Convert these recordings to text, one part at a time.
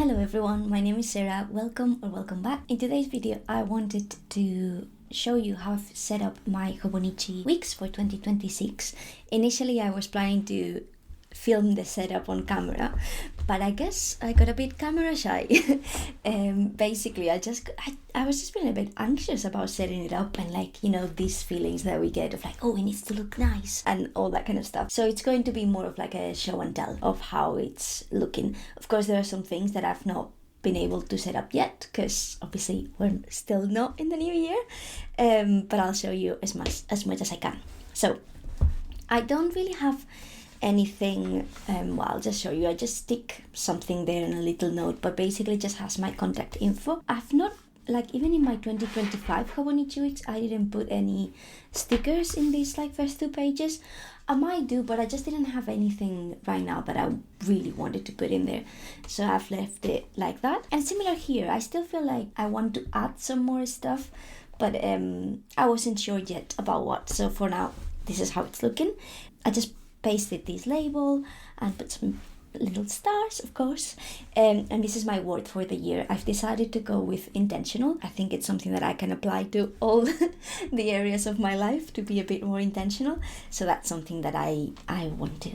Hello everyone, my name is Sarah. Welcome back. In today's video, I wanted to show you how I've set up my Hobonichi weeks for 2026. Initially, I was planning to film the setup on camera, but I guess I got a bit camera shy. Basically, I was just feeling a bit anxious about setting it up and these feelings that we get of oh, it needs to look nice and all that kind of stuff. So it's going to be more of a show and tell of how it's looking. Of course, there are some things that I've not been able to set up yet because obviously we're still not in the new year, but I'll show you as much as I can. So I don't really have anything, I'll just show you. I just stick something there in a little note, but basically just has my contact info. I've not, even in my 2025 Hobonichi weeks, I didn't put any stickers in these first two pages. I might do, but I just didn't have anything right now that I really wanted to put in there, so I've left it like that. And similar here, I still feel like I want to add some more stuff, but I wasn't sure yet about what. So for now, this is how it's looking. I just pasted this label and put some little stars, of course, and this is my word for the year. I've decided to go with intentional. I think it's something that I can apply to all the areas of my life, to be a bit more intentional. So that's something that I want to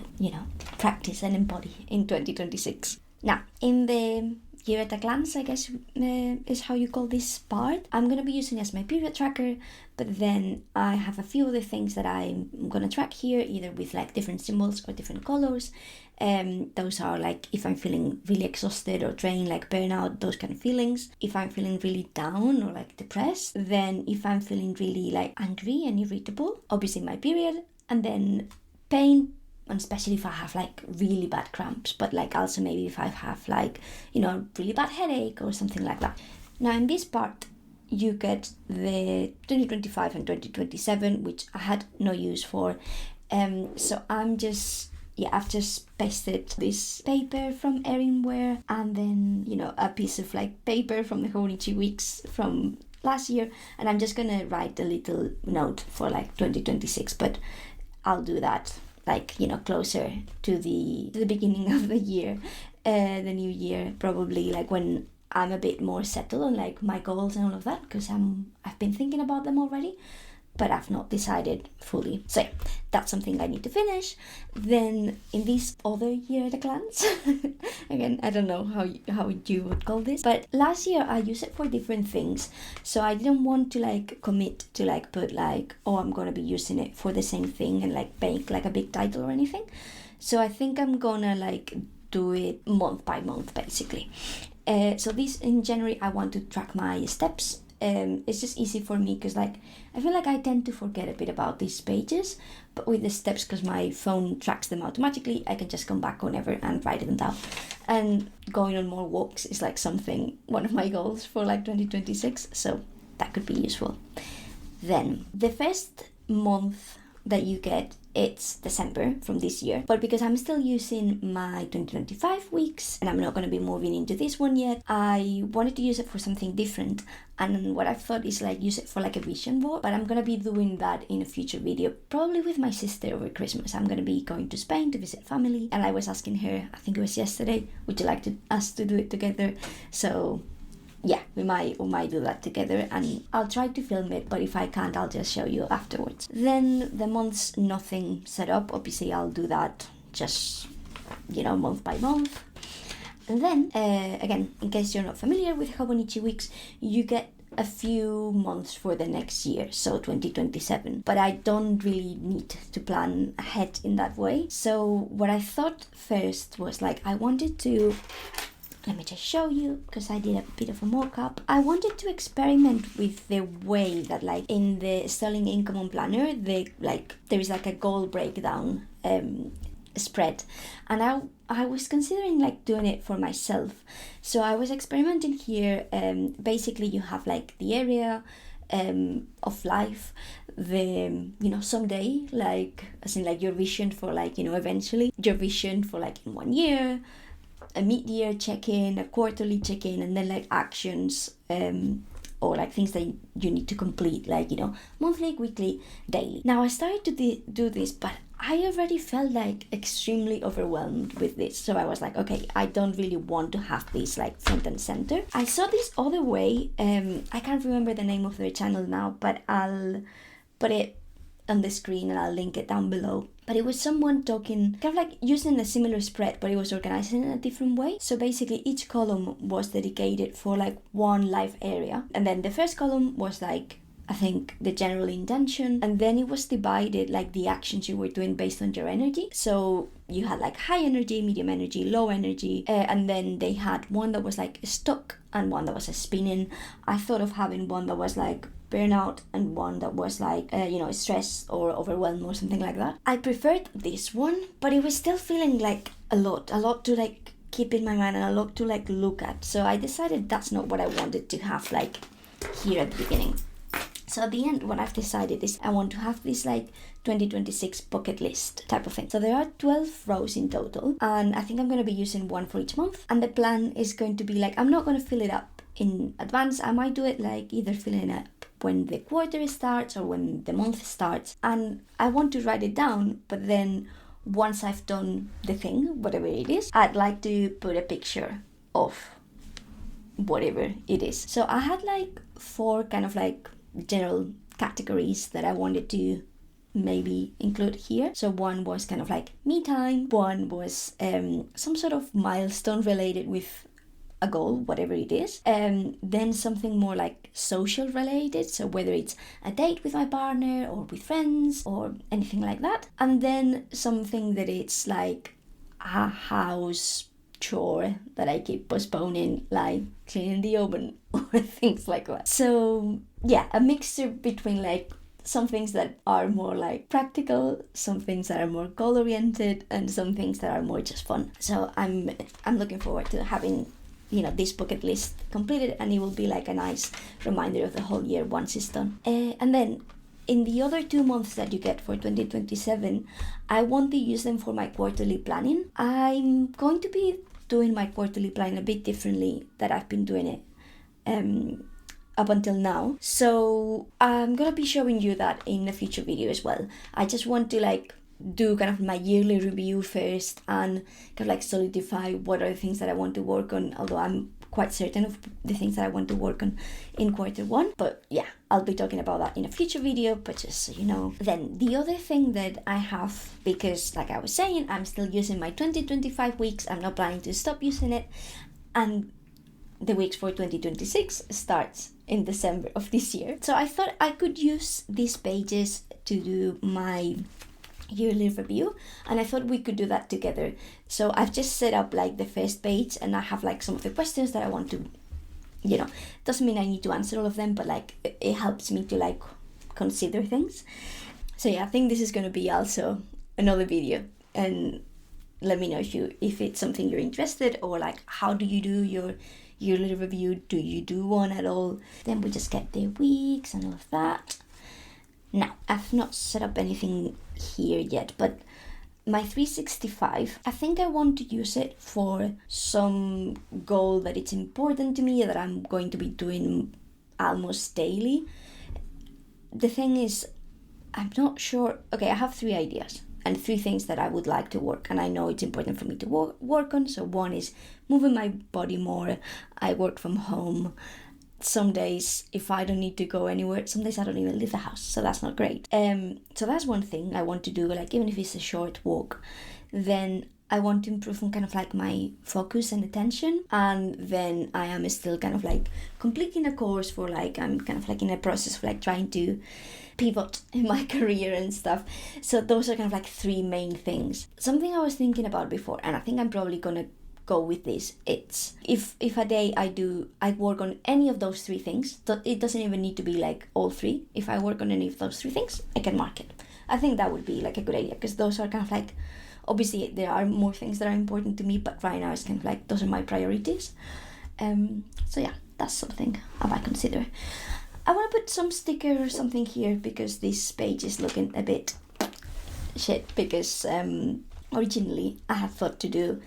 practice and embody in 2026. Now, in the year at a glance, I guess, is how you call this part, I'm going to be using as my period tracker, but then I have a few other things that I'm going to track here, either with different symbols or different colors. Those are if I'm feeling really exhausted or drained, burnout, those kind of feelings. If I'm feeling really down or depressed, then if I'm feeling really angry and irritable, obviously my period, and then pain, and especially if I have really bad cramps, but also maybe if I have really bad headache or something like that. Now in this part you get the 2025 and 2027, which I had no use for, so I've just pasted this paper from Erinware and then a piece of paper from the Hobonichi weeks from last year, and I'm just gonna write a little note for 2026, but I'll do that closer to the beginning of the year, the new year, probably when I'm a bit more settled on my goals and all of that, because I've been thinking about them already, but I've not decided fully. So yeah, that's something I need to finish. Then in this other year at a glance, again, I don't know how you would call this, but last year I used it for different things, so I didn't want to commit to put oh, I'm gonna be using it for the same thing and make a big title or anything. So I think I'm gonna do it month by month, basically. So this in January, I want to track my steps. It's just easy for me because I feel I tend to forget a bit about these pages, but with the steps, because my phone tracks them automatically, I can just come back whenever and write them down. And going on more walks is one of my goals for 2026, so that could be useful. Then the first month that you get, it's December from this year, but because I'm still using my 2025 weeks and I'm not going to be moving into this one yet, I wanted to use it for something different. And what I've thought is use it for a vision board, but I'm going to be doing that in a future video, probably with my sister over Christmas. I'm going to be going to Spain to visit family, and I was asking her, I think it was yesterday, would you like us to do it together? So yeah, we might do that together, and I'll try to film it, but if I can't, I'll just show you afterwards. Then the months, nothing set up. Obviously, I'll do that just, month by month. And then, again, in case you're not familiar with Hobonichi weeks, you get a few months for the next year, so 2027. But I don't really need to plan ahead in that way. So what I thought first was I wanted to... Let me just show you, because I did a bit of a mock-up. I wanted to experiment with the way that in the Sterling Income Planner, there is a goal breakdown spread, and I was considering doing it for myself. So I was experimenting here. Basically you have the area of life, the someday, as in your vision for eventually, your vision for in 1 year, a mid-year check-in, a quarterly check-in, and then actions or things that you need to complete, monthly, weekly, daily. Now I started to do this, but I already felt like extremely overwhelmed with this. So I was like, okay, I don't really want to have this like front and center. I saw this other way. I can't remember the name of their channel now, but I'll put it on the screen and I'll link it down below. But it was someone talking, kind of like using a similar spread, but it was organized in a different way. So basically each column was dedicated for like one life area. And then the first column was like, I think, the general intention, and then it was divided like the actions you were doing based on your energy. So you had like high energy, medium energy, low energy, and then they had one that was like stuck and one that was a spinning. I thought of having one that was like burnout and one that was like stress or overwhelm or something like that. I preferred this one, but it was still feeling like a lot to like keep in my mind and a lot to like look at. So I decided that's not what I wanted to have like here at the beginning. So at the end, what I've decided is I want to have this like 2026 bucket list type of thing. So there are 12 rows in total, and I think I'm going to be using one for each month. And the plan is going to be like, I'm not going to fill it up in advance. I might do it like either filling it up when the quarter starts or when the month starts. And I want to write it down, but then once I've done the thing, whatever it is, I'd like to put a picture of whatever it is. So I had like 4 kind of like general categories that I wanted to maybe include here. So one was kind of like me time, one was some sort of milestone related with a goal, whatever it is, then something more like social related, so whether it's a date with my partner or with friends or anything like that, and then something that it's like a house chore that I keep postponing, like cleaning the oven or things like that. So yeah, a mixture between like some things that are more like practical, some things that are more goal oriented, and some things that are more just fun. So I'm looking forward to having this bucket list completed, and it will be like a nice reminder of the whole year once it's done. And then in the other 2 months that you get for 2027, I want to use them for my quarterly planning. I'm going to be doing my quarterly planning a bit differently than I've been doing it up until now. So I'm gonna be showing you that in a future video as well. I just want to like do kind of my yearly review first and kind of like solidify what are the things that I want to work on, although I'm quite certain of the things that I want to work on in quarter 1. But yeah, I'll be talking about that in a future video, but just so you know. Then the other thing that I have, because like I was saying, I'm still using my 2025 weeks, I'm not planning to stop using it, and the weeks for 2026 starts in December of this year. So I thought I could use these pages to do my yearly review, and I thought we could do that together. So I've just set up like the first page, and I have like some of the questions that I want to, doesn't mean I need to answer all of them, but like it helps me to like consider things. So yeah, I think this is going to be also another video, and let me know if it's something you're interested, or like how do you do your yearly review? Do you do one at all? Then we just get the weeks and all of that. Now, I've not set up anything here yet, but my 365, I think I want to use it for some goal that it's important to me, that I'm going to be doing almost daily. The thing is, I'm not sure. Okay, I have 3 ideas and 3 things that I would like to work, and I know it's important for me to work on. So one is moving my body more. I work from home. Some days, if I don't need to go anywhere, some days I don't even leave the house, so that's not great. So that's one thing I want to do, like even if it's a short walk. Then I want to improve on kind of like my focus and attention, and then I am still kind of like completing a course for like, I'm kind of like in a process of like trying to pivot in my career and stuff. So those are kind of like 3 main things. Something I was thinking about before, and I think I'm probably gonna go with this, it's if a day I work on any of those 3 things, it doesn't even need to be like all 3. If I work on any of those 3 things, I can mark it. I think that would be like a good idea, because those are kind of like, obviously there are more things that are important to me, but right now it's kind of like those are my priorities. So yeah, that's something I might consider. I want to put some sticker or something here, because this page is looking a bit shit, because originally I had thought to do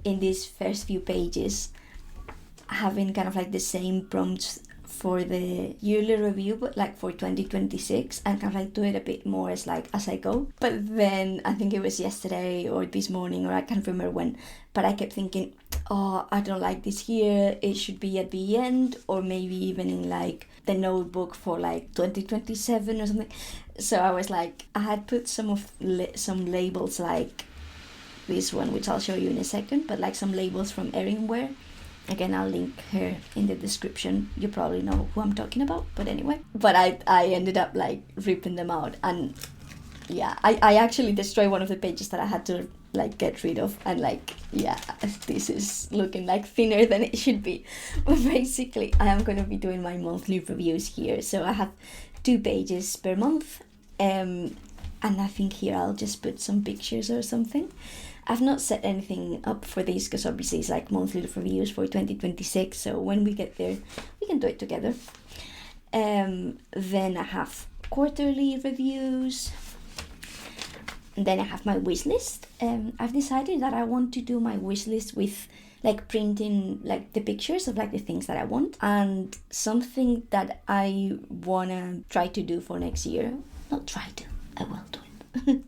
in these first few pages having kind of like the same prompts for the yearly review, but like for 2026, and kind of like do it a bit more as like as I go. But then I think it was yesterday or this morning, or I can't remember when, but I kept thinking, oh, I don't like this here, it should be at the end, or maybe even in like the notebook for like 2027 or something. So I was like, I had put some labels like this one, which I'll show you in a second, but like some labels from Erin. Again, I'll link her in the description. You probably know who I'm talking about, but anyway. But I ended up like ripping them out, and yeah, I actually destroyed one of the pages that I had to like get rid of, and like, yeah, this is looking like thinner than it should be. But basically, I am going to be doing my monthly reviews here. So I have 2 pages per month, and I think here I'll just put some pictures or something. I've not set anything up for this because obviously it's like monthly reviews for 2026, so when we get there we can do it together. Then I have quarterly reviews, and then I have my wish list. I've decided that I want to do my wish list with like printing like the pictures of like the things that I want, and something that I wanna try to do for next year. Not try to, I will do it.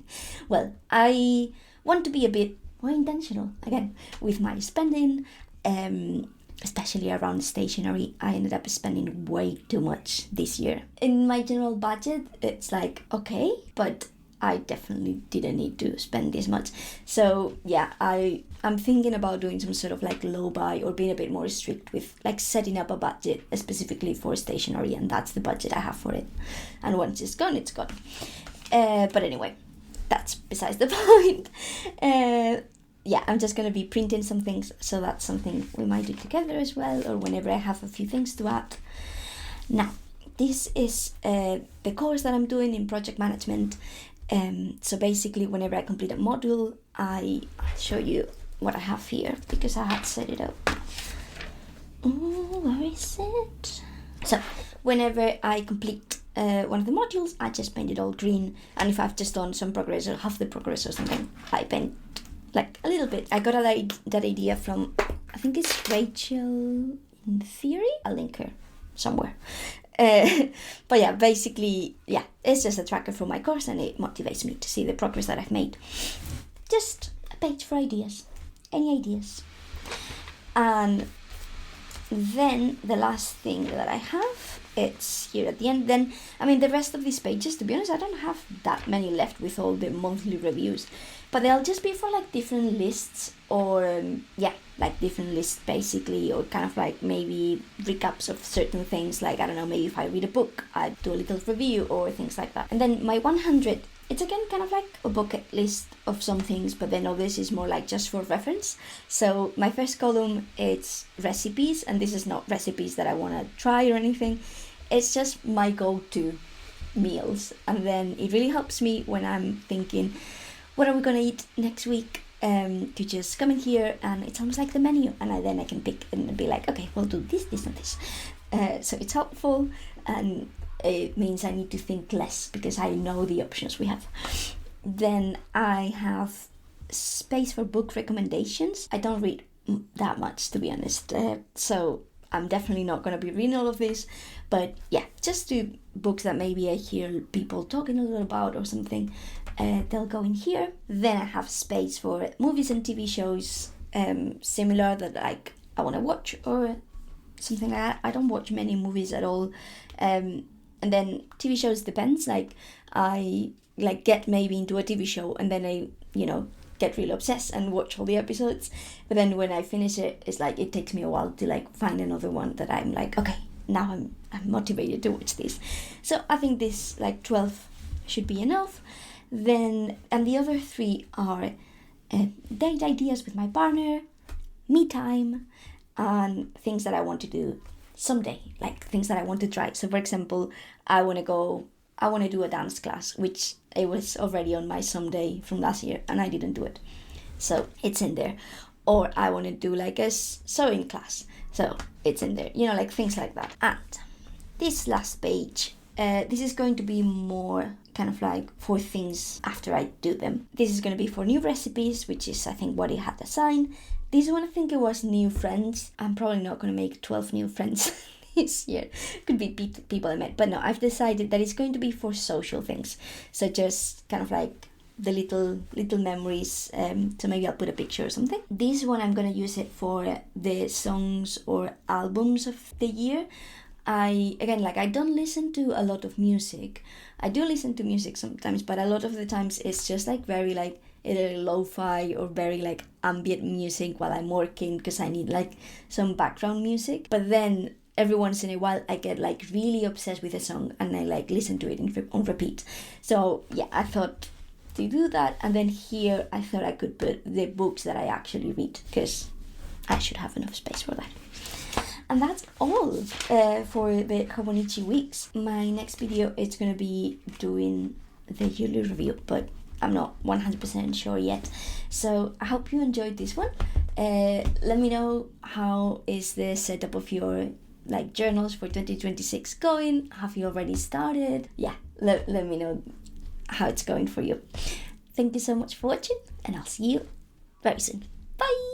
Well, I want to be a bit more intentional again with my spending, especially around stationery. I ended up spending way too much this year. In my general budget, it's like okay, but I definitely didn't need to spend this much. So yeah, I'm thinking about doing some sort of like low buy, or being a bit more strict with like setting up a budget specifically for stationery, and that's the budget I have for it. And once it's gone, it's gone. But anyway, that's besides the point. Yeah, I'm just gonna be printing some things, so that's something we might do together as well, or whenever I have a few things to add. Now, this is the course that I'm doing in project management. So basically, whenever I complete a module, I'll show you what I have here, because I had set it up. Oh, where is it? So, whenever I complete one of the modules, I just paint it all green, and if I've just done some progress or half the progress or something, I paint like a little bit. I got that idea from, I think it's Rachel in Theory. I'll link her somewhere. But yeah, basically, yeah, it's just a tracker for my course, and it motivates me to see the progress that I've made. Just a page for ideas. Any ideas? And then the last thing that I have, it's here at the end. Then, I mean, the rest of these pages, to be honest, I don't have that many left with all the monthly reviews, but they'll just be for like different lists, or yeah, like different lists basically, or kind of like maybe recaps of certain things, like I don't know, maybe if I read a book, I do a little review or things like that. And then my 100, it's again kind of like a bucket list of some things, but then others is more like just for reference. So my first column, it's recipes, and this is not recipes that I want to try or anything. It's just my go-to meals, and then it really helps me when I'm thinking, what are we gonna eat next week? To just come in here, and it's almost like the menu, and then I can pick and be like, okay, we'll do this, this, and this. So it's helpful, and it means I need to think less because I know the options we have. Then I have space for book recommendations. I don't read that much, to be honest, so I'm definitely not going to be reading all of this, but yeah, just do books that maybe I hear people talking a little about or something. They'll go in here. Then I have space for movies and TV shows, similar, that like I want to watch or something like that. I don't watch many movies at all, and then TV shows depends. Like I like get maybe into a TV show, and then I get really obsessed and watch all the episodes. But then when I finish it, it's like it takes me a while to like find another one that I'm like, okay, now I'm motivated to watch this. So I think this like 12 should be enough. Then, and the other 3 are date ideas with my partner, me time, and things that I want to do someday, like things that I want to try. So for example, I want to do a dance class, which it was already on my someday from last year, and I didn't do it. So it's in there. Or I want to do like a sewing class. So it's in there, like things like that. And this last page, this is going to be more kind of like for things after I do them. This is going to be for new recipes, which is I think what it had assigned. This one I think it was new friends. I'm probably not going to make 12 new friends this year. Could be people I met, but no, I've decided that it's going to be for social things. So just kind of like the little memories. So maybe I'll put a picture or something. This one I'm gonna use it for the songs or albums of the year. I don't listen to a lot of music. I do listen to music sometimes, but a lot of the times it's just like very like either lo-fi or very like ambient music while I'm working, because I need like some background music. But then every once in a while I get like really obsessed with a song and I like listen to it on repeat. So yeah, I thought to do that, and then here I thought I could put the books that I actually read, because I should have enough space for that. And that's all for the Hobonichi weeks. My next video is going to be doing the yearly review, but I'm not 100% sure yet. So I hope you enjoyed this one. Let me know how is the setup of your like journals for 2026 going. Have you already started? Yeah, let me know how it's going for you. Thank you so much for watching, and I'll see you very soon. Bye!